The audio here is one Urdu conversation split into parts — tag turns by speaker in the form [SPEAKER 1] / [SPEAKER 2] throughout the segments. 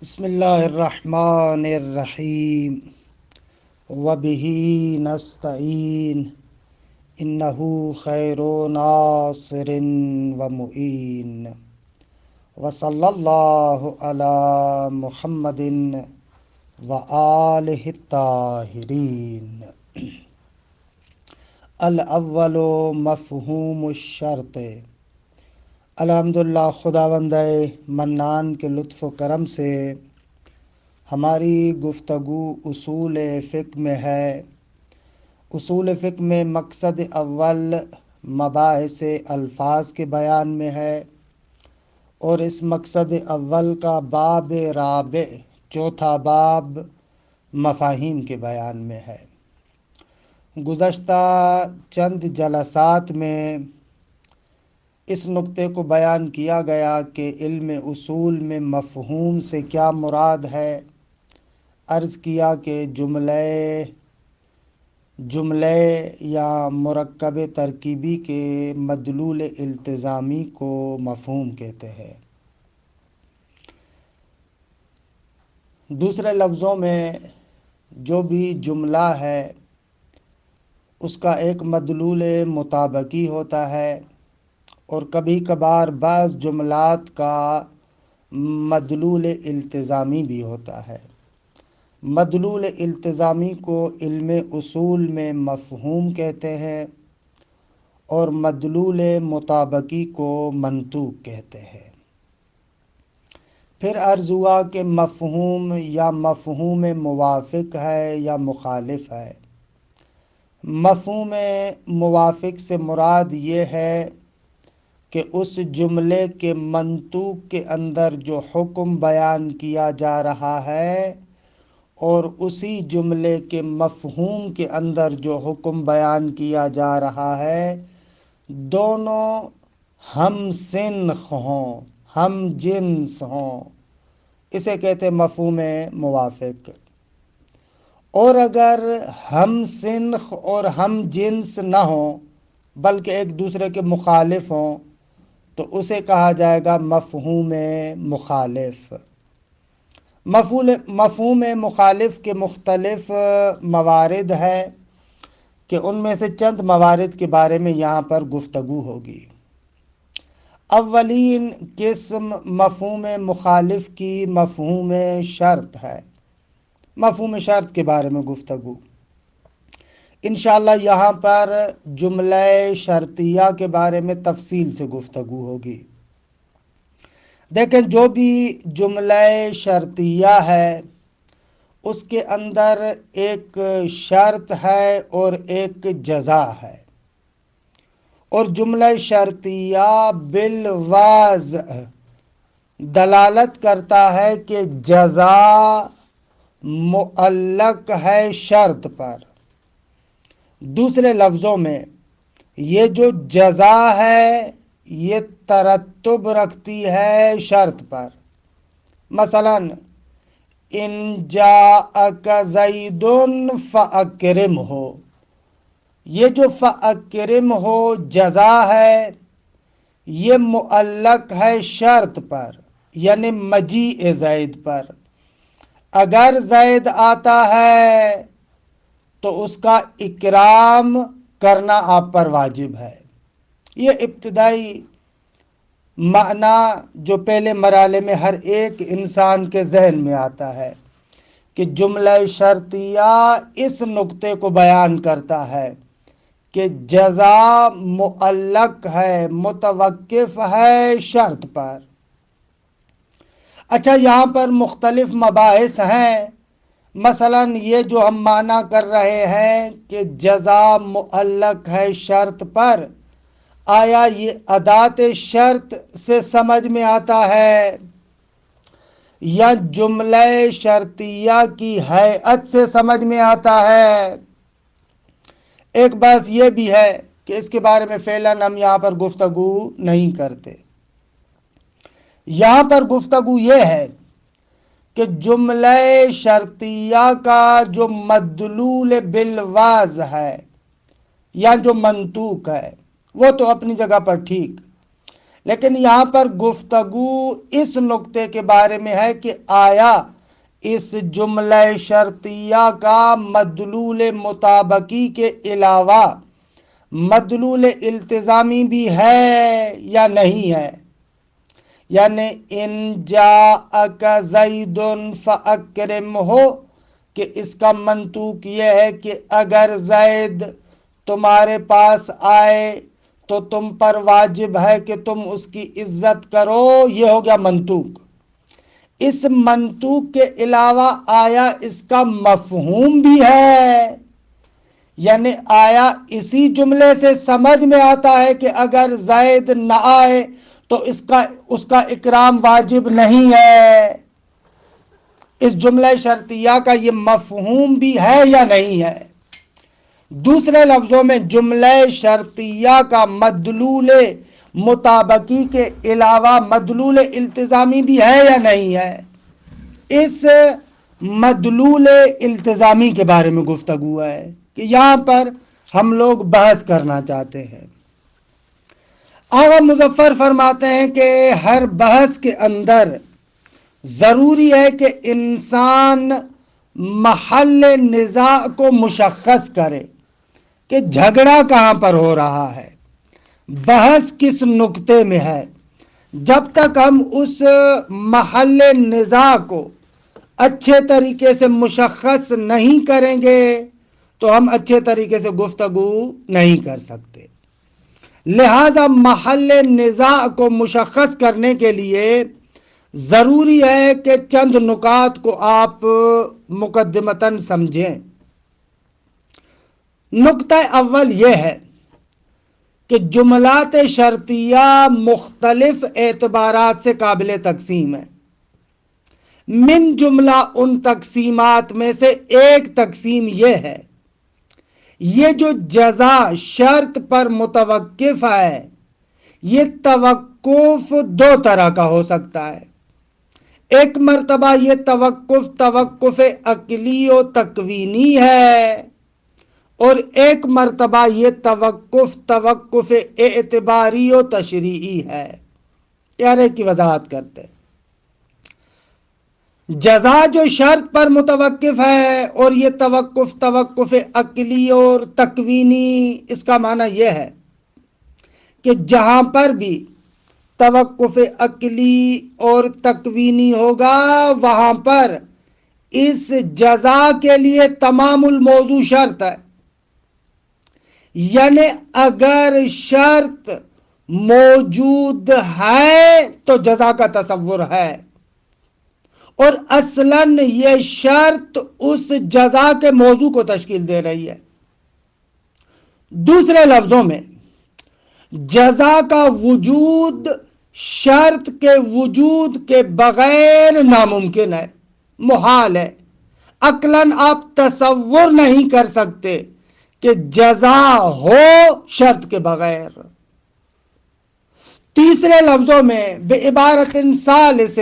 [SPEAKER 1] بسم اللہ الرحمن الرحیم وبہ نستعین انہ خیر ناصر و معین وصلی اللہ علی محمد و آلہ الطاہرین۔ الاول مفہوم الشرط۔ الحمدللہ، خداوند منان کے لطف و کرم سے ہماری گفتگو اصول فقہ میں ہے۔ اصول فقہ میں مقصد اول مباحث الفاظ کے بیان میں ہے، اور اس مقصد اول کا باب رابع، چوتھا باب، مفاہیم کے بیان میں ہے۔ گزشتہ چند جلسات میں اس نقطے کو بیان کیا گیا کہ علم اصول میں مفہوم سے کیا مراد ہے۔ عرض کیا کہ جملے یا مرکب ترکیبی کے مدلول التزامی کو مفہوم کہتے ہیں۔ دوسرے لفظوں میں جو بھی جملہ ہے اس کا ایک مدلول مطابقی ہوتا ہے، اور کبھی کبھار بعض جملات کا مدلول التزامی بھی ہوتا ہے۔ مدلول التزامی کو علم اصول میں مفہوم کہتے ہیں، اور مدلول مطابقی کو منطوق کہتے ہیں۔ پھر عرض ہوا کہ مفہوم یا مفہوم موافق ہے یا مخالف ہے۔ مفہوم موافق سے مراد یہ ہے کہ اس جملے کے منطوق کے اندر جو حکم بیان کیا جا رہا ہے اور اسی جملے کے مفہوم کے اندر جو حکم بیان کیا جا رہا ہے، دونوں ہم سنخ ہوں، ہم جنس ہوں، اسے کہتے مفہوم موافق۔ اور اگر ہم سنخ اور ہم جنس نہ ہوں بلکہ ایک دوسرے کے مخالف ہوں تو اسے کہا جائے گا مفہوم مخالف۔ مفہوم مخالف کے مختلف موارد ہیں کہ ان میں سے چند موارد کے بارے میں یہاں پر گفتگو ہوگی۔ اولین قسم مفہوم مخالف کی مفہوم شرط ہے۔ مفہوم شرط کے بارے میں گفتگو انشاءاللہ یہاں پر جملہ شرطیہ کے بارے میں تفصیل سے گفتگو ہوگی۔ دیکھیں، جو بھی جملہ شرطیہ ہے اس کے اندر ایک شرط ہے اور ایک جزا ہے، اور جملہ شرطیہ بالواضح دلالت کرتا ہے کہ جزا معلق ہے شرط پر۔ دوسرے لفظوں میں یہ جو جزا ہے یہ ترتب رکھتی ہے شرط پر۔ مثلا ان جاءک زید فاکرمہ، یہ جو فاکرمہ جزا ہے یہ معلق ہے شرط پر، یعنی مجیء زید پر۔ اگر زید آتا ہے تو اس کا اکرام کرنا آپ پر واجب ہے۔ یہ ابتدائی معنی جو پہلے مرحلے میں ہر ایک انسان کے ذہن میں آتا ہے کہ جملہ شرطیہ اس نقطے کو بیان کرتا ہے کہ جزا معلق ہے، متوقف ہے شرط پر۔ اچھا، یہاں پر مختلف مباحث ہیں۔ مثلا یہ جو ہم معنی کر رہے ہیں کہ جزا معلق ہے شرط پر، آیا یہ ادات شرط سے سمجھ میں آتا ہے یا جملہ شرطیہ کی ہیئت سے سمجھ میں آتا ہے؟ ایک بات یہ بھی ہے کہ اس کے بارے میں فعلاً ہم یہاں پر گفتگو نہیں کرتے۔ یہاں پر گفتگو یہ ہے کہ جملہ شرطیہ کا جو مدلول بالواضح ہے یا جو منطوق ہے وہ تو اپنی جگہ پر ٹھیک، لیکن یہاں پر گفتگو اس نقطے کے بارے میں ہے کہ آیا اس جملہ شرطیہ کا مدلول مطابقی کے علاوہ مدلول التزامی بھی ہے یا نہیں ہے. یعنی ان جاءک زید فاکرمہ، کہ اس کا منطوق یہ ہے کہ اگر زید تمہارے پاس آئے تو تم پر واجب ہے کہ تم اس کی عزت کرو. یہ ہو گیا منطوق. اس منطوق کے علاوہ آیا اس کا مفہوم بھی ہے؟ یعنی آیا اسی جملے سے سمجھ میں آتا ہے کہ اگر زید نہ آئے تو اس کا اکرام واجب نہیں ہے؟ اس جملہ شرطیہ کا یہ مفہوم بھی ہے یا نہیں ہے؟ دوسرے لفظوں میں جملہ شرطیہ کا مدلول مطابقی کے علاوہ مدلول التزامی بھی ہے یا نہیں ہے؟ اس مدلول التزامی کے بارے میں گفتگو ہے کہ یہاں پر ہم لوگ بحث کرنا چاہتے ہیں. آغا مظفر فرماتے ہیں کہ ہر بحث کے اندر ضروری ہے کہ انسان محل نزاع کو مشخص کرے کہ جھگڑا کہاں پر ہو رہا ہے، بحث کس نقطے میں ہے. جب تک ہم اس محل نزاع کو اچھے طریقے سے مشخص نہیں کریں گے تو ہم اچھے طریقے سے گفتگو نہیں کر سکتے. لہذا محل نزاع کو مشخص کرنے کے لیے ضروری ہے کہ چند نکات کو آپ مقدمتاً سمجھیں. نقطہ اول یہ ہے کہ جملات شرطیہ مختلف اعتبارات سے قابل تقسیم ہے. من جملہ ان تقسیمات میں سے ایک تقسیم یہ ہے، یہ جو جزا شرط پر متوقف ہے، یہ توقف دو طرح کا ہو سکتا ہے. ایک مرتبہ یہ توقف عقلی و تکوینی ہے، اور ایک مرتبہ یہ توقف اعتباری و تشریعی ہے. یار کی وضاحت کرتے. جزا جو شرط پر متوقف ہے اور یہ توقف عقلی اور تکوینی، اس کا معنی یہ ہے کہ جہاں پر بھی توقف عقلی اور تکوینی ہوگا وہاں پر اس جزا کے لیے تمام الموضوع شرط ہے. یعنی اگر شرط موجود ہے تو جزا کا تصور ہے، اور اصلاً یہ شرط اس جزا کے موضوع کو تشکیل دے رہی ہے. دوسرے لفظوں میں جزا کا وجود شرط کے وجود کے بغیر ناممکن ہے، محال ہے. عقلاً آپ تصور نہیں کر سکتے کہ جزا ہو شرط کے بغیر. تیسرے لفظوں میں بعبارت ثالث،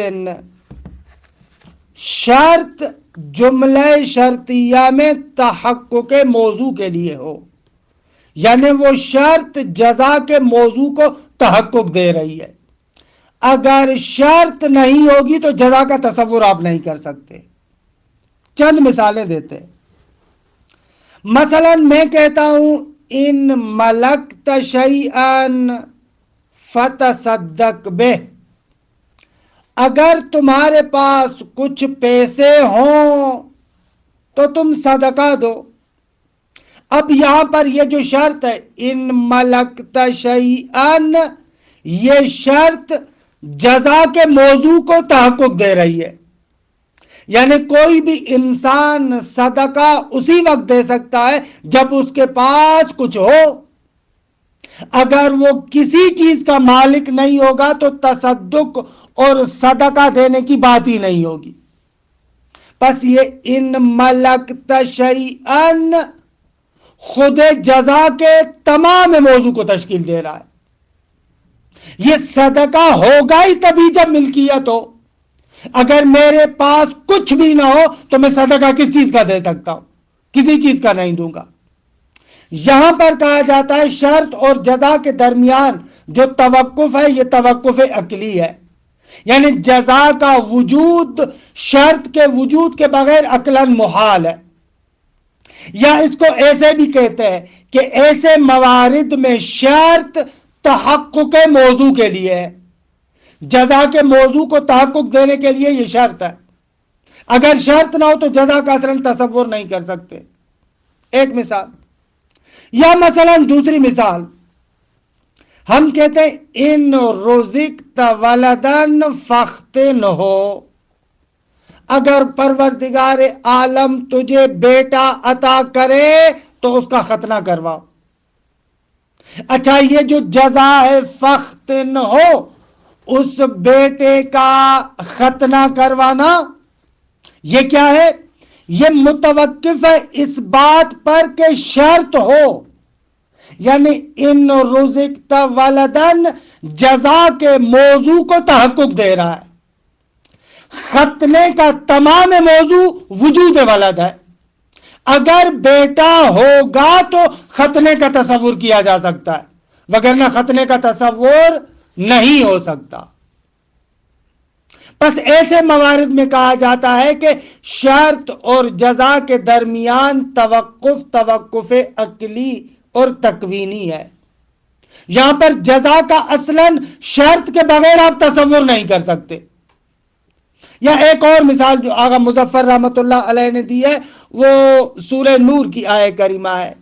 [SPEAKER 1] شرط جملہ شرطیہ میں تحقق موضوع کے لیے ہو، یعنی وہ شرط جزا کے موضوع کو تحقق دے رہی ہے. اگر شرط نہیں ہوگی تو جزا کا تصور آپ نہیں کر سکتے. چند مثالیں دیتے. مثلا میں کہتا ہوں ان ملکت شیئا فتصدق بہ، اگر تمہارے پاس کچھ پیسے ہوں تو تم صدقہ دو. اب یہاں پر یہ جو شرط ہے ان ملکت شیئا، یہ شرط جزا کے موضوع کو تحقق دے رہی ہے. یعنی کوئی بھی انسان صدقہ اسی وقت دے سکتا ہے جب اس کے پاس کچھ ہو. اگر وہ کسی چیز کا مالک نہیں ہوگا تو تصدق اور صدقہ دینے کی بات ہی نہیں ہوگی. بس یہ ان ملکت شیئا خود جزا کے تمام موضوع کو تشکیل دے رہا ہے. یہ صدقہ ہوگا ہی تبھی جب ملکیت ہو. اگر میرے پاس کچھ بھی نہ ہو تو میں صدقہ کس چیز کا دے سکتا ہوں؟ کسی چیز کا نہیں دوں گا. یہاں پر کہا جاتا ہے شرط اور جزا کے درمیان جو توقف ہے یہ توقف عقلی ہے، یعنی جزا کا وجود شرط کے وجود کے بغیر عقلاً محال ہے۔ یا اس کو ایسے بھی کہتے ہیں کہ ایسے موارد میں شرط تحقق موضوع کے لیے ہے، جزا کے موضوع کو تحقق دینے کے لیے یہ شرط ہے۔ اگر شرط نہ ہو تو جزا کا اصلاً تصور نہیں کر سکتے۔ ایک مثال، یا مثلا دوسری مثال، ہم کہتے ہیں ان رزقت ولدن فاختنہ، اگر پروردگار عالم تجھے بیٹا عطا کرے تو اس کا ختنہ کرواؤ۔ اچھا، یہ جو جزا ہے فاختنہ، اس بیٹے کا ختنہ کروانا، یہ کیا ہے؟ یہ متوقف ہے اس بات پر کہ شرط ہو، یعنی ان رزقت ولدن جزا کے موضوع کو تحقق دے رہا ہے۔ ختنے کا تمام موضوع وجود ولد ہے۔ اگر بیٹا ہوگا تو ختنے کا تصور کیا جا سکتا ہے، وگرنہ ختنے کا تصور نہیں ہو سکتا۔ بس ایسے موارد میں کہا جاتا ہے کہ شرط اور جزا کے درمیان توقف عقلی اور تکوینی ہے۔ یہاں پر جزا کا اصلاً شرط کے بغیر آپ تصور نہیں کر سکتے۔ یا ایک اور مثال جو آغا مظفر رحمت اللہ علیہ نے دی ہے، وہ سورہ نور کی آیہ کریمہ ہے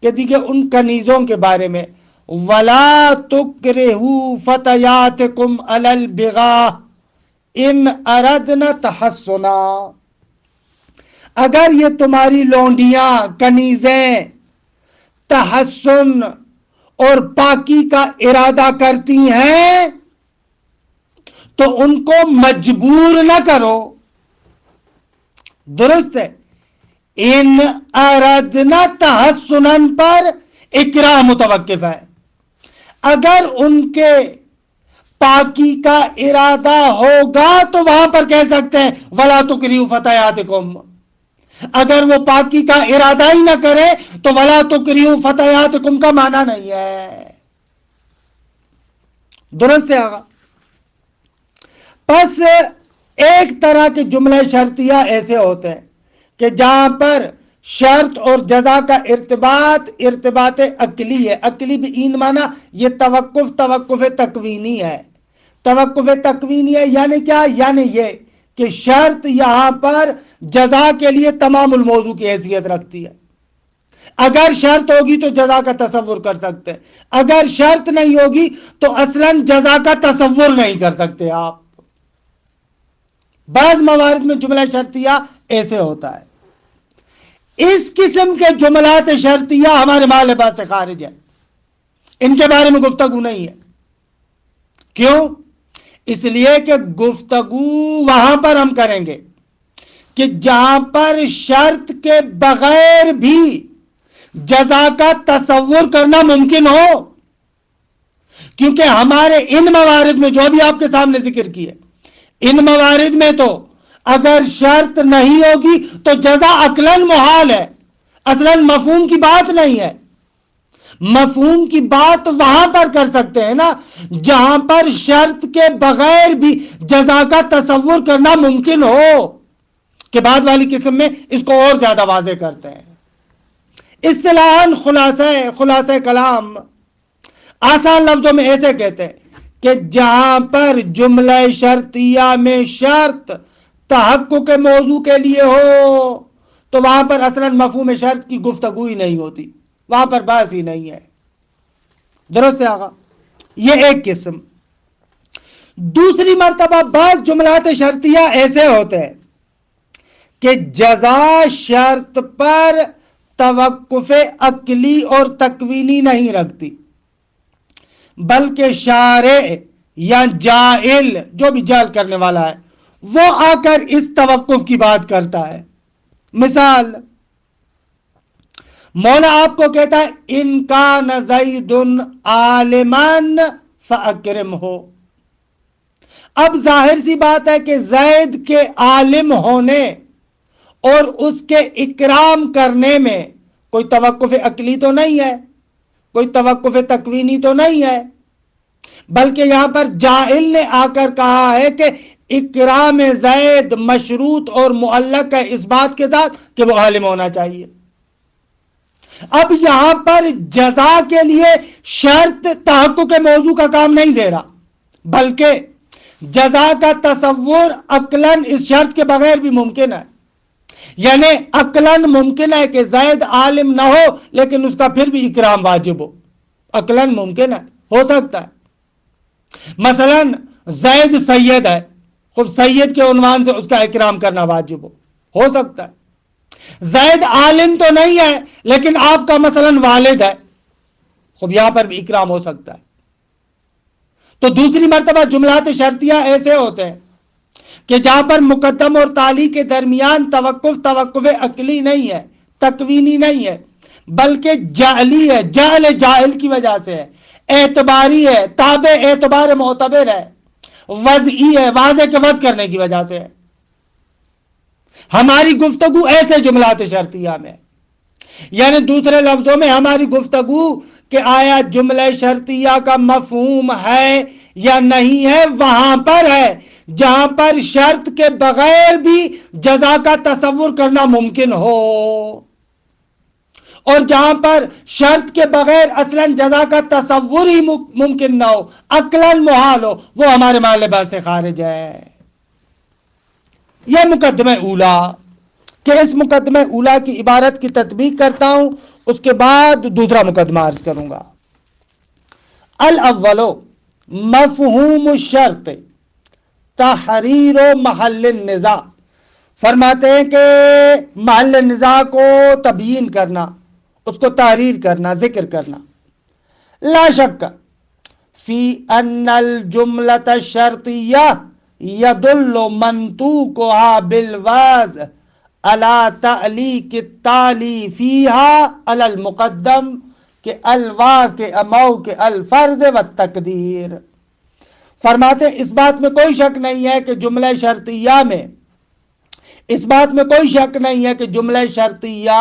[SPEAKER 1] کہ دیکھیں ان کنیزوں کے بارے میں، وَلَا تُكْرِهُوا فَتَيَاتِكُمْ عَلَى الْبِغَاءِ ان اردنا تحسنا، اگر یہ تمہاری لونڈیاں کنیزیں تحسن اور پاکی کا ارادہ کرتی ہیں تو ان کو مجبور نہ کرو۔ درست ہے، ان اردنا تحسنن پر اکراہ متوقف ہے۔ اگر ان کے پاکی کا ارادہ ہوگا تو وہاں پر کہہ سکتے ہیں وَلَا تُكْرِهُوا فَتَيَاتِكُمْ۔ اگر وہ پاکی کا ارادہ ہی نہ کرے تو وَلَا تُكْرِهُوا فَتَيَاتِكُمْ کا معنی نہیں ہے۔ درست ہے آقا؟ پس ایک طرح کے جملے شرطیہ ایسے ہوتے ہیں کہ جہاں پر شرط اور جزا کا ارتباط عقلی ہے۔ عقلی بھی این معنی یہ توقف تکوینی ہے۔ توقف تکوینی ہے یعنی کیا؟ یعنی یہ کہ شرط یہاں پر جزا کے لیے تمام الموضوع کی حیثیت رکھتی ہے۔ اگر شرط ہوگی تو جزا کا تصور کر سکتے ہیں، اگر شرط نہیں ہوگی تو اصلاً جزا کا تصور نہیں کر سکتے آپ۔ بعض موارد میں جملہ شرطیہ ایسے ہوتا ہے۔ اس قسم کے جملات شرطیہ ہمارے مالبہ سے خارج ہے، ان کے بارے میں گفتگو نہیں ہے۔ کیوں؟ اس لیے کہ گفتگو وہاں پر ہم کریں گے کہ جہاں پر شرط کے بغیر بھی جزا کا تصور کرنا ممکن ہو، کیونکہ ہمارے ان موارد میں جو بھی آپ کے سامنے ذکر کیے، ان موارد میں تو اگر شرط نہیں ہوگی تو جزا عقلاً محال ہے، اصلاً مفہوم کی بات نہیں ہے۔ مفہوم کی بات وہاں پر کر سکتے ہیں نا جہاں پر شرط کے بغیر بھی جزا کا تصور کرنا ممکن ہو، کہ بعد والی قسم میں اس کو اور زیادہ واضح کرتے ہیں۔ اصطلاحاً خلاصہ کلام آسان لفظوں میں ایسے کہتے ہیں کہ جہاں پر جملہ شرطیہ میں شرط تحقق موضوع کے لیے ہو تو وہاں پر اصلاً مفہوم شرط کی گفتگو ہی نہیں ہوتی، وہاں پر بحث ہی نہیں ہے۔ درست ہے آقا؟ یہ ایک قسم۔ دوسری مرتبہ بعض جملات شرطیہ ایسے ہوتے ہیں کہ جزا شرط پر توقف عقلی اور تکوینی نہیں رکھتی، بلکہ شارع یا جائل، جو بھی جعل کرنے والا ہے، وہ آ کر اس توقف کی بات کرتا ہے۔ مثال، مولا آپ کو کہتا ہے ان کان زید عالما فاکرمہ۔ اب ظاہر سی بات ہے کہ زید کے عالم ہونے اور اس کے اکرام کرنے میں کوئی توقف عقلی تو نہیں ہے، کوئی توقف تکوینی تو نہیں ہے، بلکہ یہاں پر جاہل نے آ کر کہا ہے کہ اکرام زید مشروط اور معلق ہے اس بات کے ساتھ کہ وہ عالم ہونا چاہیے۔ اب یہاں پر جزا کے لیے شرط تحقق کے موضوع کا کام نہیں دے رہا، بلکہ جزا کا تصور عقلاً اس شرط کے بغیر بھی ممکن ہے، یعنی عقلاً ممکن ہے کہ زید عالم نہ ہو لیکن اس کا پھر بھی اکرام واجب ہو، عقلاً ممکن ہے، ہو سکتا ہے۔ مثلا زید سید ہے، خود سید کے عنوان سے اس کا اکرام کرنا واجب ہو سکتا ہے۔ زید عالم تو نہیں ہے لیکن آپ کا مثلا والد ہے، خود یہاں پر بھی اکرام ہو سکتا ہے۔ تو دوسری مرتبہ جملات شرطیہ ایسے ہوتے ہیں کہ جہاں پر مقدم اور تالی کے درمیان توقف عقلی نہیں ہے، تکوینی نہیں ہے، بلکہ جعلی ہے، جاہل کی وجہ سے ہے، اعتباری ہے، تابع اعتبار معتبر ہے، وضعی ہے، واضح کے وضع کرنے کی وجہ سے ہے۔ ہماری گفتگو ایسے جملات شرطیہ میں، یعنی دوسرے لفظوں میں ہماری گفتگو کہ آیا جملہ شرطیہ کا مفہوم ہے یا نہیں ہے وہاں پر ہے جہاں پر شرط کے بغیر بھی جزا کا تصور کرنا ممکن ہو، اور جہاں پر شرط کے بغیر اصلاً جزا کا تصور ہی ممکن نہ ہو، عقلاً محال ہو، وہ ہمارے محل بحث سے خارج ہے۔ یہ مقدمہ اولا کہ اس مقدمہ اولا کی عبارت کی تطبیق کرتا ہوں، اس کے بعد دوسرا مقدمہ عرض کروں گا۔ الاول مفہوم الشرط تحریر و محل النزاع، فرماتے ہیں کہ محل نزاع کو تبیین کرنا، اس کو تحریر کرنا، ذکر کرنا۔ لا شک فی ان الجملۃ الشرطیہ یدل منطوقها بالواضح على تعلیق التالی فیہا علی المقدم کہ الواقع موقع الفرض والتقدیر۔ فرماتے اس بات میں کوئی شک نہیں ہے کہ جملہ شرطیہ میں، اس بات میں کوئی شک نہیں ہے کہ جملہ شرطیہ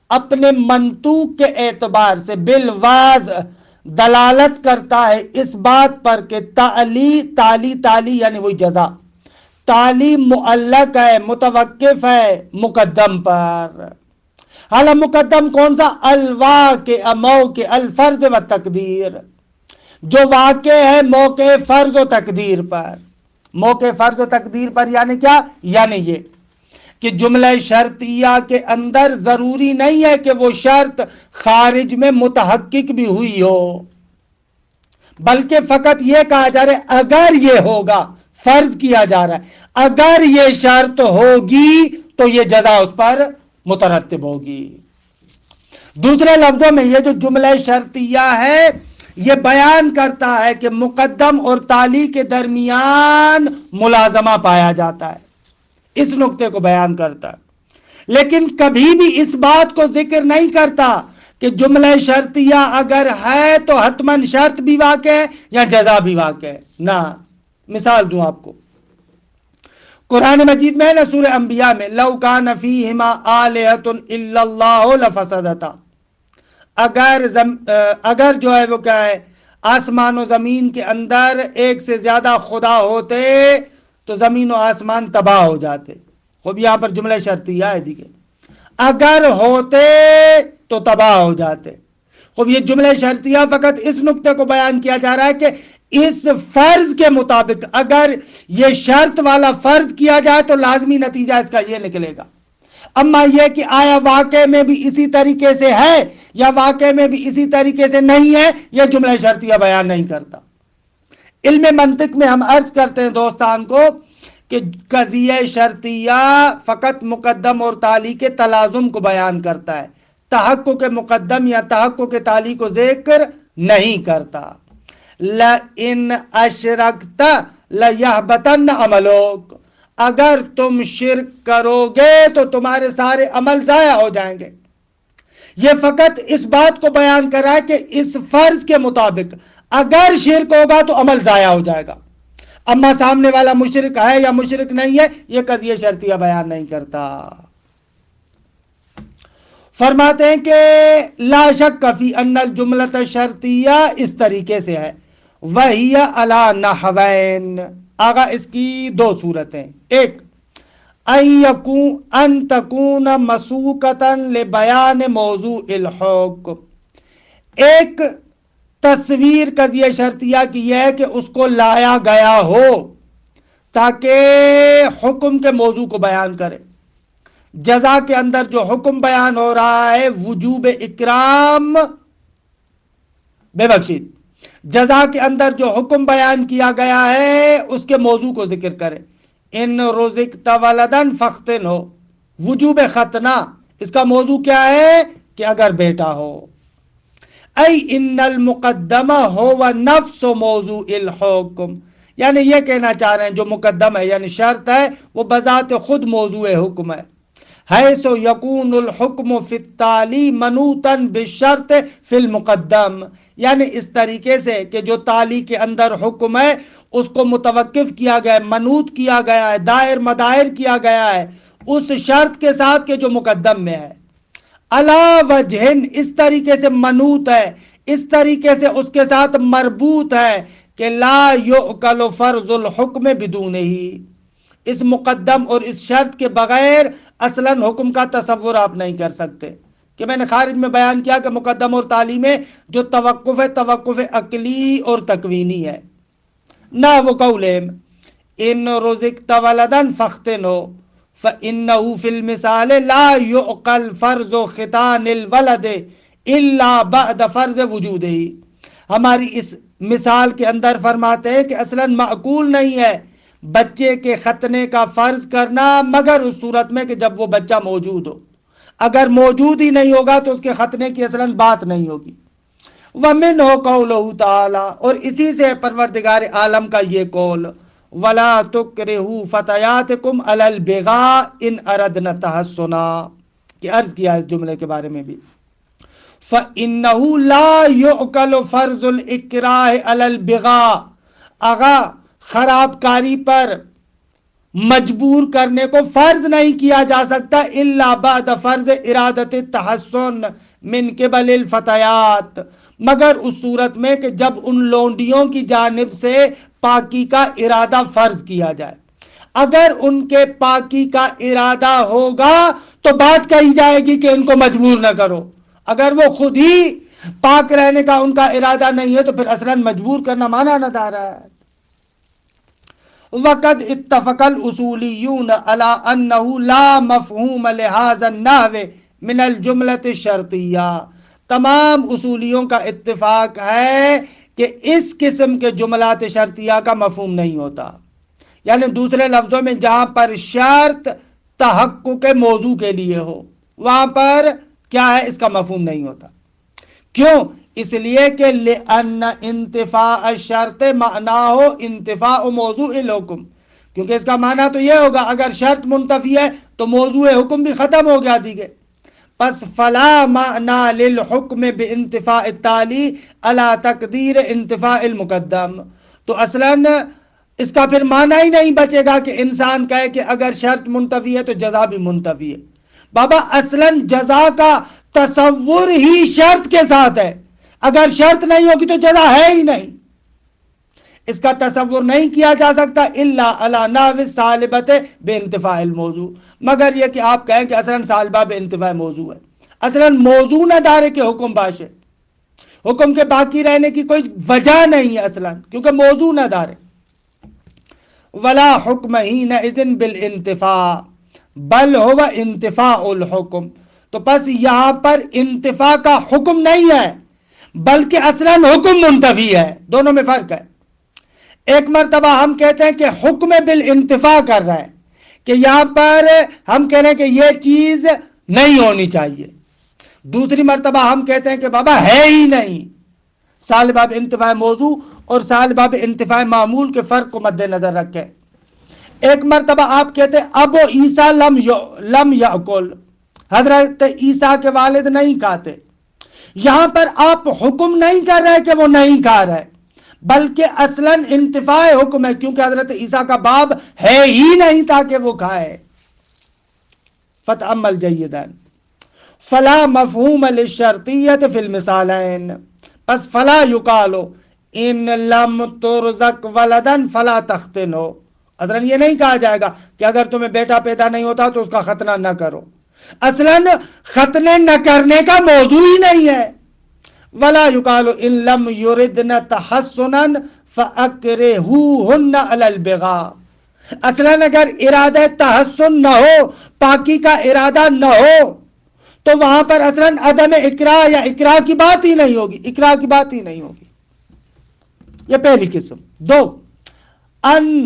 [SPEAKER 1] اپنے منطوق کے اعتبار سے بالواضح دلالت کرتا ہے اس بات پر کہ تالی یعنی وہی جزا، تالی معلق ہے، متوقف ہے مقدم پر۔ حالا مقدم کون سا؟ الواقع موقع الفرض و تقدیر، جو واقع ہے موقع فرض و تقدیر پر۔ موقع فرض و تقدیر پر یعنی کیا؟ یعنی یہ کہ جملہ شرطیہ کے اندر ضروری نہیں ہے کہ وہ شرط خارج میں متحقق بھی ہوئی ہو، بلکہ فقط یہ کہا جا رہا ہے اگر یہ ہوگا، فرض کیا جا رہا ہے اگر یہ شرط ہوگی تو یہ جزا اس پر مترتب ہوگی۔ دوسرے لفظوں میں یہ جو جملہ شرطیہ ہے یہ بیان کرتا ہے کہ مقدم اور تالی کے درمیان ملازمہ پایا جاتا ہے، اس نقطے کو بیان کرتا ہے، لیکن کبھی بھی اس بات کو ذکر نہیں کرتا کہ جملہ شرطیہ اگر ہے تو حتماً شرط بھی واقع ہے یا جزا بھی واقع ہے۔ نہ، مثال دوں آپ کو، قرآن مجید میں نا سورہ انبیاء میں لَوْ كَانَ فِيهِمَا آلِهَةٌ إِلَّا اللَّهُ لَفَسَدَتَا، اگر جو ہے وہ کیا ہے آسمان و زمین کے اندر ایک سے زیادہ خدا ہوتے تو زمین و آسمان تباہ ہو جاتے۔ خوب یہاں پر جملہ شرطیہ ہے دیکھیں، اگر ہوتے تو تباہ ہو جاتے۔ خوب یہ جملہ شرطیہ فقط اس نقطے کو بیان کیا جا رہا ہے کہ اس فرض کے مطابق اگر یہ شرط والا فرض کیا جائے تو لازمی نتیجہ اس کا یہ نکلے گا۔ اما یہ کہ آیا واقع میں بھی اسی طریقے سے ہے یا واقع میں بھی اسی طریقے سے نہیں ہے، یہ جملہ شرطیہ بیان نہیں کرتا۔ علم منطق میں ہم عرض کرتے ہیں دوستان کو کہ قضیہ شرطیہ فقط مقدم اور تالی کے تلازم کو بیان کرتا ہے، تحقق کے مقدم یا تحقق کے تالی کو ذکر نہیں کرتا۔ لَإِنْ أَشْرَكْتَ لَيَحْبَطَنَّ عَمَلُكَ، اگر تم شرک کرو گے تو تمہارے سارے عمل ضائع ہو جائیں گے۔ یہ فقط اس بات کو بیان کرا ہے کہ اس فرض کے مطابق اگر شرک ہوگا تو عمل ضائع ہو جائے گا، اما سامنے والا مشرک ہے یا مشرک نہیں ہے یہ قضیہ شرطیہ بیان نہیں کرتا۔ فرماتے ہیں کہ لا شک فی ان الجملۃ شرطیہ اس طریقے سے ہے، وہی علی نحوین، آگا اس کی دو صورتیں، ایک ان تکون مسوقۃ لبیان موضوع الحکم، ایک تصویر قضیہ شرطیہ کی یہ ہے کہ اس کو لایا گیا ہو تاکہ حکم کے موضوع کو بیان کرے۔ جزا کے اندر جو حکم بیان ہو رہا ہے وجوب اکرام بے بخشید، جزا کے اندر جو حکم بیان کیا گیا ہے اس کے موضوع کو ذکر کرے۔ ان رزقت ولدن فختن ہو، وجوب ختنہ، اس کا موضوع کیا ہے کہ اگر بیٹا ہو۔ ای ان المقدمہ ہو و نفس موضوع الحکم، یعنی یہ کہنا چاہ رہے ہیں جو مقدم ہے یعنی شرط ہے وہ بذات خود موضوع حکم ہے۔ حیث یکون الحکم فی التالی منوطا بالشرط فی المقدم، یعنی اس طریقے سے کہ جو تالی کے اندر حکم ہے اس کو متوقف کیا گیا ہے، منوط کیا گیا ہے، دائر مدائر کیا گیا ہے اس شرط کے ساتھ کہ جو مقدم میں ہے۔ علا وجہن، اس طریقے سے منوط ہے، اس طریقے سے اس کے ساتھ مربوط ہے کہ لا یؤکل فرض الحکم بدون ہی، اس مقدم اور اس شرط کے بغیر اصلاً حکم کا تصور آپ نہیں کر سکتے۔ کہ میں نے خارج میں بیان کیا کہ مقدم اور تالی میں جو توقف ہے توقف عقلی اور تکوینی ہے۔ نہ وہ قولہم ان رزقت ولدن فختن ہو فإنه فی المثال لا یعقل فرض ختان الولد الا بعد فرض وجودہ، ہماری اس مثال کے اندر فرماتے ہیں کہ اصلاً معقول نہیں ہے بچے کے ختنے کا فرض کرنا مگر اس صورت میں کہ جب وہ بچہ موجود ہو، اگر موجود ہی نہیں ہوگا تو اس کے ختنے کی اصلاً بات نہیں ہوگی۔ وَمِنْهُ قَوْلُهُ تعالیٰ، اور اسی سے پروردگار عالم کا یہ قول، وَلَا تُكْرِهُوا فَتَيَاتِكُمْ عَلَى الْبِغَاءِ إِنْ أَرَدْنَ تَحَصُّنًا، کہ عرض کیا اس جملے کے بارے میں بھی۔ فَإِنَّهُ لَا يُعْقَلُ فَرْضُ الْإِكْرَاهِ عَلَى الْبِغَاءِ، آغا خراب کاری پر مجبور کرنے کو فرض نہیں کیا جا سکتا الا بعد فرض ارادت التحسن من قبل الفتیات، مگر اس صورت میں کہ جب ان لونڈیوں کی جانب سے پاکی کا ارادہ فرض کیا جائے۔ اگر ان کے پاکی کا ارادہ ہوگا تو بات کہی جائے گی کہ ان کو مجبور نہ کرو، اگر وہ خود ہی پاک رہنے کا ان کا ارادہ نہیں ہے تو پھر اصلاً مجبور کرنا مانا نہ جا رہا ہے۔ وقد اتفق الاصولیون علی انہ لا مفہوم لہذا النحو من الجملۃ الشرطیہ، تمام اصولیوں کا اتفاق ہے کہ اس قسم کے جملات شرطیہ کا مفہوم نہیں ہوتا، یعنی دوسرے لفظوں میں جہاں پر شرط تحقق موضوع کے لیے ہو وہاں پر کیا ہے اس کا مفہوم نہیں ہوتا۔ کیوں؟ اس لیے کہ لأن انتفاء الشرط معناہ انتفاء موضوع الحکم، کیونکہ اس کا معنی تو یہ ہوگا اگر شرط منتفی ہے تو موضوع حکم بھی ختم ہو گیا دیگے، پس فلا معنی للحکم بانتفاء التالی علی تقدیر انتفاء المقدم، تو اصلاً اس کا پھر معنی ہی نہیں بچے گا کہ انسان کہے کہ اگر شرط منتفی ہے تو جزا بھی منتفی ہے۔ بابا اصلاً جزا کا تصور ہی شرط کے ساتھ ہے، اگر شرط نہیں ہوگی تو جزا ہے ہی نہیں، اس کا تصور نہیں کیا جا سکتا الا علی نحو السالبۃ بانتفاء الموضوع، مگر یہ کہ آپ کہیں کہ اصلاً سالبہ بانتفاء موضوع ہے، اصلاً موضوع نہ دارے کہ حکم باش ہے، حکم کے باقی رہنے کی کوئی وجہ نہیں ہے اصلاً کیونکہ موضوع نہ دارے۔ ولا حکم حینئذ بالانتفاء بل هو انتفاء الحکم، تو پس یہاں پر انتفاع کا حکم نہیں ہے بلکہ اصلاً حکم منتفی ہے، دونوں میں فرق ہے۔ ایک مرتبہ ہم کہتے ہیں کہ حکم بالانتفاع کر رہا ہے، کہ یہاں پر ہم کہہ رہے ہیں کہ یہ چیز نہیں ہونی چاہیے، دوسری مرتبہ ہم کہتے ہیں کہ بابا ہے ہی نہیں، سالبہ بانتفاع موضوع اور سالبہ بانتفاع معمول کے فرق کو مد نظر رکھیں۔ ایک مرتبہ آپ کہتے ہیں ابو عیسیٰ لم یاکل، حضرت عیسیٰ کے والد نہیں کھاتے، یہاں پر آپ حکم نہیں کر رہے کہ وہ نہیں کھا رہے بلکہ اصلاً انتفاع حکم ہے کیونکہ حضرت عیسیٰ کا باپ ہے ہی نہیں تاکہ وہ کھائے۔ فتأمل جیداً فلا مفہوم للشرطیت فی المثالین، پس فلا یقالو ان لم ترزق ولدن فلا تختنو، اصلا یہ نہیں کہا جائے گا کہ اگر تمہیں بیٹا پیدا نہیں ہوتا تو اس کا ختنہ نہ کرو، اصلا ختنے نہ کرنے کا موضوع ہی نہیں ہے۔ ولا یقال ان لم یردن تحسنا فاکرہوہن علی البغاء، اصلا اگر ارادہ تحسن نہ ہو، پاکی کا ارادہ نہ ہو، تو وہاں پر اصلا عدم اکراہ یا اکراہ کی بات ہی نہیں ہوگی، اکراہ کی بات ہی نہیں ہوگی۔ یہ پہلی قسم۔ دو، ان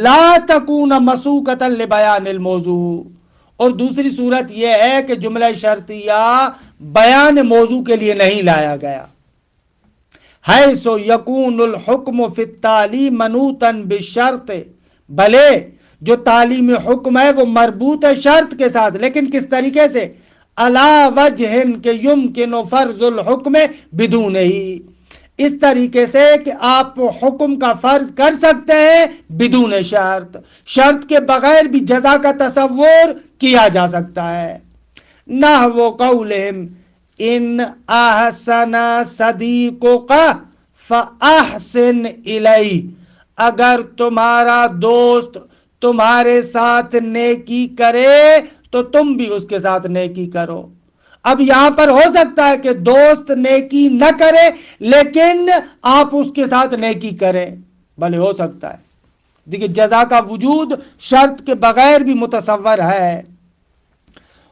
[SPEAKER 1] لا تکون مسوقۃ لبیان الموضوع، اور دوسری صورت یہ ہے کہ جملہ شرطیہ بیان موضوع کے لیے نہیں لایا گیا۔ حیث یکون الحکم فی التعلیم منوطا بالشرط، بھلے جو تعلیم حکم ہے وہ مربوط ہے شرط کے ساتھ، لیکن کس طریقے سے؟ علی وجہ کہ یمکن فرض الحکم بدون ہی، اس طریقے سے کہ آپ حکم کا فرض کر سکتے ہیں بدون شرط، شرط کے بغیر بھی جزا کا تصور کیا جا سکتا ہے۔ نحو قولہم ان احسن صدیقک فاحسن الیہ، اگر تمہارا دوست تمہارے ساتھ نیکی کرے تو تم بھی اس کے ساتھ نیکی کرو۔ اب یہاں پر ہو سکتا ہے کہ دوست نیکی نہ کرے لیکن آپ اس کے ساتھ نیکی کریں، بھلے ہو سکتا ہے۔ دیکھیے جزا کا وجود شرط کے بغیر بھی متصور ہے۔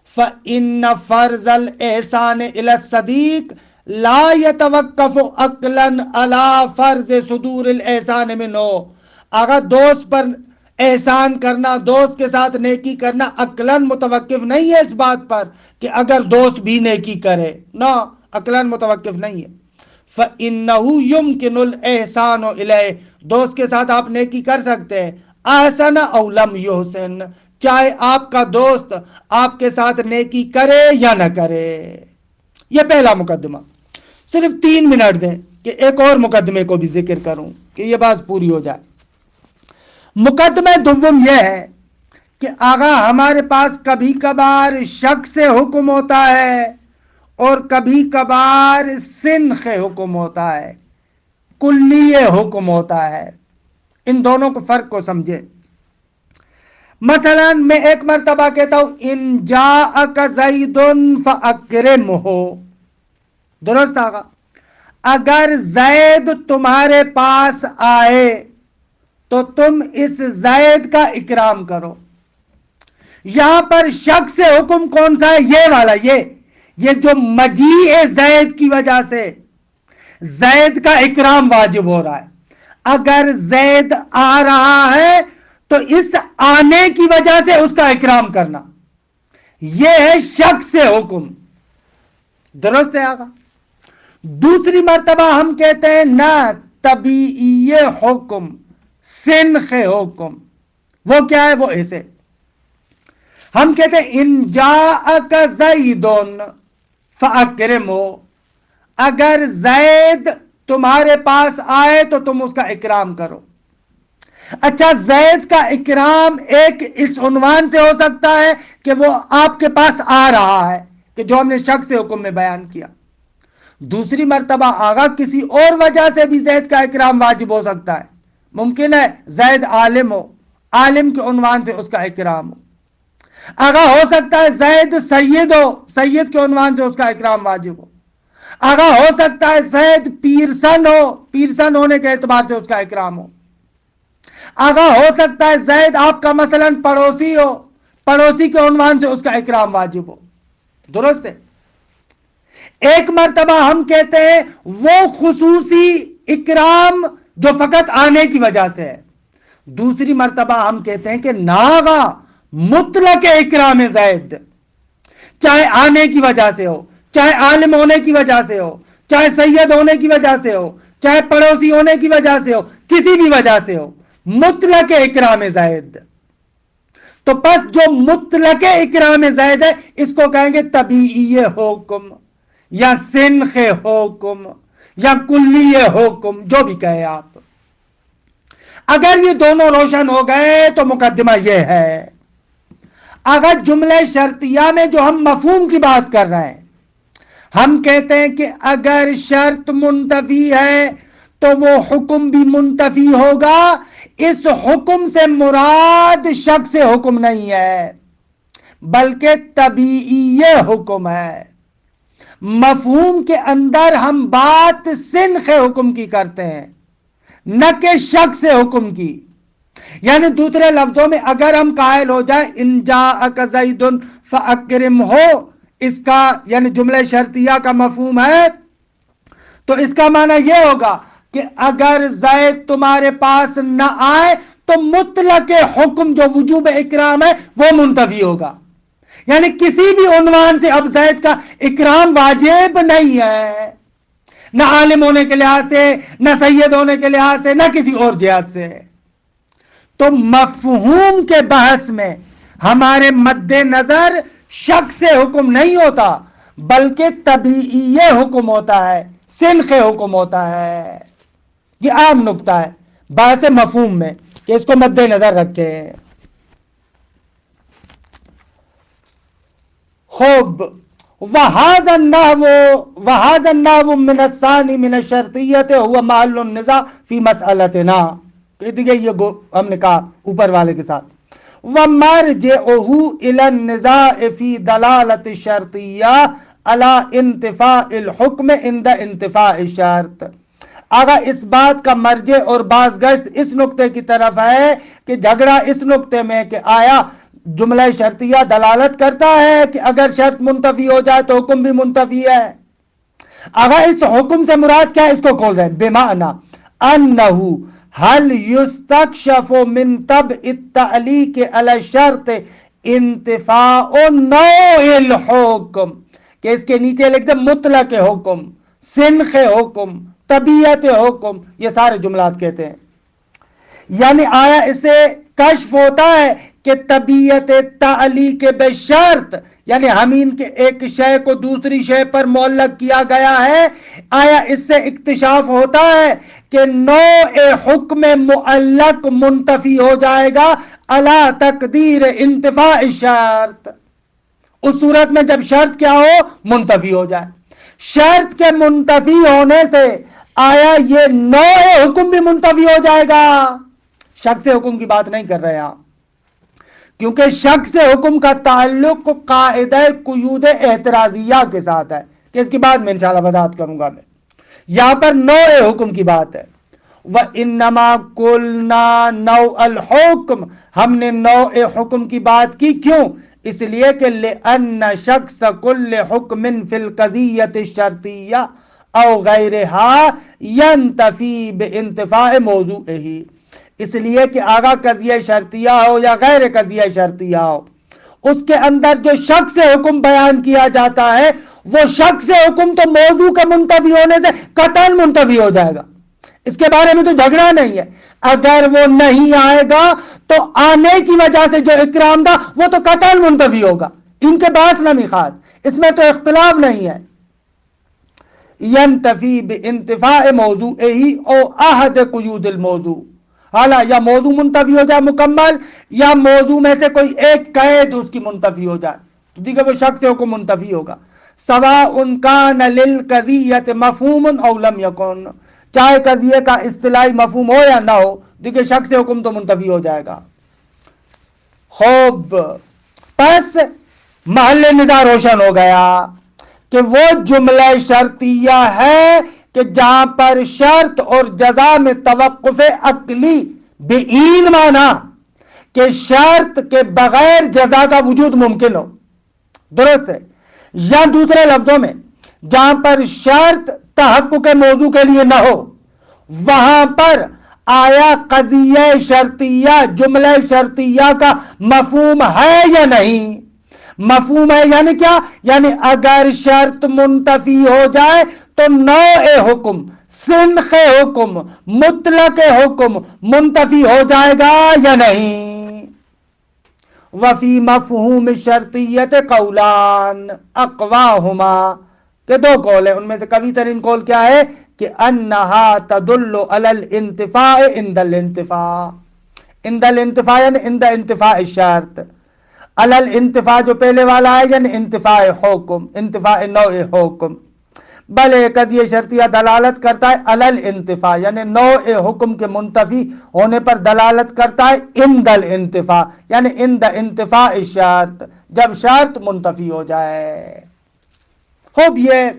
[SPEAKER 1] فَإِنَّ فَرْضَ الْإِحْسَانِ إِلَى الصَّدِيقِ لَا يَتَوَقَّفُ عَقْلًا عَلَى فَرْضِ صُدُورِ الْإِحْسَانِ مِنْهُ، اگر دوست پر احسان کرنا، دوست کے ساتھ نیکی کرنا عقلاً متوقف نہیں ہے اس بات پر کہ اگر دوست بھی نیکی کرے، نہ عقلاً متوقف نہیں ہے۔ فَإِنَّهُ يُمْكِنُ الْإِحْسَانُ إِلَيْهِ، دوست کے ساتھ آپ نیکی کر سکتے ہیں، احسن او لم یحسن، چاہے آپ کا دوست آپ کے ساتھ نیکی کرے یا نہ کرے۔ یہ پہلا مقدمہ۔ صرف 3 منٹ دیں کہ ایک اور مقدمے کو بھی ذکر کروں کہ یہ بات پوری ہو جائے۔ مقدمہ دوم یہ ہے کہ آغا ہمارے پاس کبھی کبھار شک سے حکم ہوتا ہے اور کبھی کبھار سنخ حکم ہوتا ہے، کلی حکم ہوتا ہے۔ ان دونوں کو فرق کو سمجھیں۔ مثلا میں ایک مرتبہ کہتا ہوں ان جاءک زید فاکرمہ، درست آغا؟ اگر زید تمہارے پاس آئے تو تم اس زید کا اکرام کرو۔ یہاں پر شک سے حکم کون سا ہے؟ یہ والا، یہ جو مجیء زید کی وجہ سے زید کا اکرام واجب ہو رہا ہے۔ اگر زید آ رہا ہے تو اس آنے کی وجہ سے اس کا اکرام کرنا، یہ ہے شک سے حکم، درست ہے آقا؟ دوسری مرتبہ ہم کہتے ہیں نہ طبیعی حکم، سنخ حکم، وہ کیا ہے؟ وہ ایسے ہم کہتے ہیں ان جاءک زید فاکرمہ، اگر زید تمہارے پاس آئے تو تم اس کا اکرام کرو۔ اچھا، زید کا اکرام ایک اس عنوان سے ہو سکتا ہے کہ وہ آپ کے پاس آ رہا ہے، کہ جو ہم نے شک سے حکم میں بیان کیا۔ دوسری مرتبہ آگا کسی اور وجہ سے بھی زید کا اکرام واجب ہو سکتا ہے۔ ممکن ہے زید عالم ہو، عالم کے عنوان سے اس کا اکرام ہو۔ آگا ہو سکتا ہے زید سید ہو، سید کے عنوان سے اس کا اکرام واجب ہو۔ آگا ہو سکتا ہے زید پیرسن ہو، پیرسن ہونے کے اعتبار سے اس کا اکرام ہو۔ آگا ہو سکتا ہے زید آپ کا مثلا پڑوسی ہو، پڑوسی کے عنوان سے اس کا اکرام واجب ہو، درست ہے؟ ایک مرتبہ ہم کہتے ہیں وہ خصوصی اکرام جو فقط آنے کی وجہ سے ہے۔ دوسری مرتبہ ہم کہتے ہیں کہ ناغا مطلق اکرام زید، چاہے آنے کی وجہ سے ہو، چاہے عالم ہونے کی وجہ سے ہو، چاہے سید ہونے کی وجہ سے ہو، چاہے پڑوسی ہونے کی وجہ سے ہو، کسی بھی وجہ سے ہو، مطلق اکرام زید۔ تو پس جو مطلق اکرام زید ہے اس کو کہیں گے طبیعی حکم یا سنخ حکم یا کلی حکم، جو بھی کہے آپ۔ اگر یہ دونوں روشن ہو گئے تو مقدمہ یہ ہے۔ اگر جملہ شرطیہ میں جو ہم مفہوم کی بات کر رہے ہیں، ہم کہتے ہیں کہ اگر شرط منتفی ہے تو وہ حکم بھی منتفی ہوگا. اس حکم سے مراد شخص حکم نہیں ہے بلکہ طبیعی حکم ہے. مفہوم کے اندر ہم بات سنخ حکم کی کرتے ہیں نہ کہ شخص حکم کی. یعنی دوسرے لفظوں میں اگر ہم قائل ہو جائے ان جاءک زید فاکرم ہو، اس کا یعنی جملہ شرطیہ کا مفہوم ہے، تو اس کا معنی یہ ہوگا کہ اگر زید تمہارے پاس نہ آئے تو مطلق حکم جو وجوب اکرام ہے وہ منتفی ہوگا. یعنی کسی بھی عنوان سے اب زید کا اکرام واجب نہیں ہے، نہ عالم ہونے کے لحاظ سے، نہ سید ہونے کے لحاظ سے، نہ کسی اور جہت سے. تو مفہوم کے بحث میں ہمارے مد نظر شخص حکم نہیں ہوتا بلکہ طبیعی حکم ہوتا ہے، سنخ حکم ہوتا ہے. یہ عام نکتہ ہے بحث مفہوم میں کہ اس کو مد نظر رکھیں. خوب وهذا النحو من الثاني من الشرطیت هو محل النزاع فی مسئلتنا. یہ ہم نے کہا اوپر والے کے ساتھ. ومرجعه الى النزاع فی دلالت الشرطیہ على انتفاء الحکم عند انتفاء الشرط. اگر اس بات کا مرجع اور باز گشت اس نقطے کی طرف ہے کہ جھگڑا اس نقطے میں کہ آیا جملہ شرطیہ دلالت کرتا ہے کہ اگر شرط منتفی ہو جائے تو حکم بھی منتفی ہے. اگر اس حکم سے مراد کیا ہے اس کو کھول دیں. بمعنی انہو هل یستکشف من طبع التعلیق علی الشرط انتفاء نوع الحکم، کہ اس کے نیچے لکھ دیں مطلق حکم، سنخ حکم، طبیعت حکم، یہ سارے جملات کہتے ہیں. یعنی آیا اسے کشف ہوتا ہے کہ طبیعت تعلیق بشرط، یعنی ہمین کے ایک شے کو دوسری شے پر معلق کیا گیا ہے، آیا اس سے اکتشاف ہوتا ہے کہ نوع حکم معلق منتفی ہو جائے گا علی تقدیر انتفاء شرط. اس صورت میں جب شرط کیا ہو منتفی ہو جائے. شرط کے منتفی ہونے سے آیا یہ نوع حکم بھی منتفی ہو جائے گا. شخص حکم کی بات نہیں کر رہے آپ، کیونکہ شخص حکم کا تعلق قاعدہ قیود احترازیہ کے ساتھ ہے کہ اس کی بعد میں انشاءاللہ وضاحت کروں گا. میں یہاں پر نوع حکم کی بات ہے. وَإِنَّمَا قُلْنَا نَوْعَ الْحُکم، ہم نے نوع حکم کی بات کی. کیوں؟ اس لیے کہ لِأَنَّ شَخْصَ كُلِّ حُکْمٍ فِي الْقَضِيَّةِ الشَّرْطِيَّةِ أَوْ غَيْرِهَا يَنْتَفِي بِانْتِفَاءِ مَوْضُوعِهِ. اس لیے کہ آگاہ قضیہ شرطیہ ہو یا غیر قضیہ شرطیہ ہو، اس کے اندر جو شخص حکم بیان کیا جاتا ہے وہ شخص حکم تو موضوع کا منتفی ہونے سے قطعاً منتفی ہو جائے گا. اس کے بارے میں تو جھگڑا نہیں ہے. اگر وہ نہیں آئے گا تو آنے کی وجہ سے جو اکرام تھا وہ تو قطعاً منتفی ہوگا. ان کے باس نہ میخات، اس میں تو اختلاف نہیں ہے. ینتفی بانتفاء موضوعہ او احد قیود الموضوع، حالا یا موضوع منتفی ہو جائے مکمل یا موضوع میں سے کوئی ایک قید اس کی منتفی ہو جائے تو دیکھیں وہ شخص حکم منتفی ہوگا. سواء کان للقضیۃ مفہوم او لم یکن، چاہے قضیے کا اصطلاحی مفہوم ہو یا نہ ہو، دیکھیں شخص حکم تو منتفی ہو جائے گا. خوب، پس محل نزاع روشن ہو گیا کہ وہ جملہ شرطیہ ہے کہ جہاں پر شرط اور جزا میں توقف عقلی بعین مانا کہ شرط کے بغیر جزا کا وجود ممکن ہو، درست ہے. یا دوسرے لفظوں میں جہاں پر شرط تحقق موضوع کے لیے نہ ہو، وہاں پر آیا قضیہ شرطیہ جملہ شرطیہ کا مفہوم ہے یا نہیں؟ مفہوم ہے یعنی کیا؟ یعنی اگر شرط منتفی ہو جائے تو نوع حکم، سنخ حکم، مطلق حکم منتفی ہو جائے گا یا نہیں؟ وفی مفہوم شرطیت قولان اقواہما، کہ دو قول ہیں، ان میں سے قوی ترین قول کیا ہے کہ انہا تدل علی الانتفاع عند الانتفاع، عند الانتفاع یعنی عند انتفاع الشرط. علل انتفاع جو پہلے والا ہے یعنی انتفاع حکم، انتفاع نوع حکم، بل ایک قضیہ شرطیہ دلالت کرتا ہے علل انتفاع یعنی نوع حکم کے منتفی ہونے پر دلالت کرتا ہے عند الانتفاع یعنی عند انتفاع شرط، جب شرط منتفی ہو جائے۔ خوب، یہ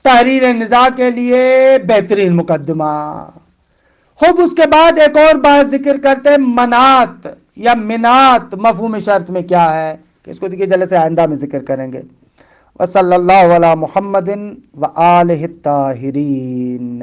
[SPEAKER 1] تحریر نزاع کے لیے بہترین مقدمہ۔ خوب، اس کے بعد ایک اور بات ذکر کرتے ہیں، منات یا منات مفہوم شرط میں کیا ہے، کہ اس کو دیکھیے جلسے آئندہ میں ذکر کریں گے۔ وصلی اللہ علی محمد وآلہ الطاہرین۔